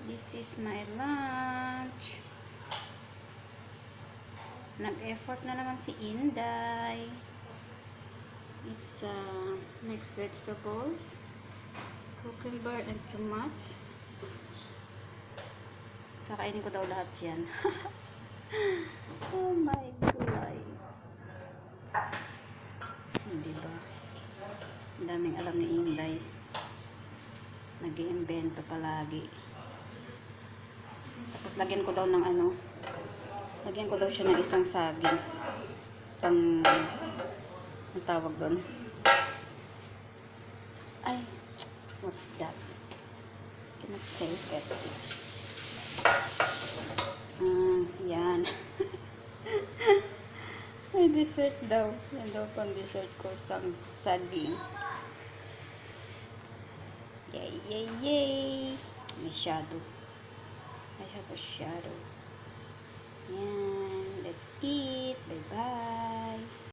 This is my lunch. Nag-effort na naman si Inday. It's mixed vegetables, cucumber, and tomato. Kakainin ko daw lahat yan. Oh my God. Hindi ba? Ang daming alam ni Inday. Nag-iimbento palagi. Tapos lagyan ko daw ng lagyan ko daw siya ng isang saging. Ang tawag doon. Ay, what's that? Cannot take it. Yan. May dessert daw. Yan daw pang dessert ko, saging. Yay, yay, yay. May shadow. I have a shadow. Yan.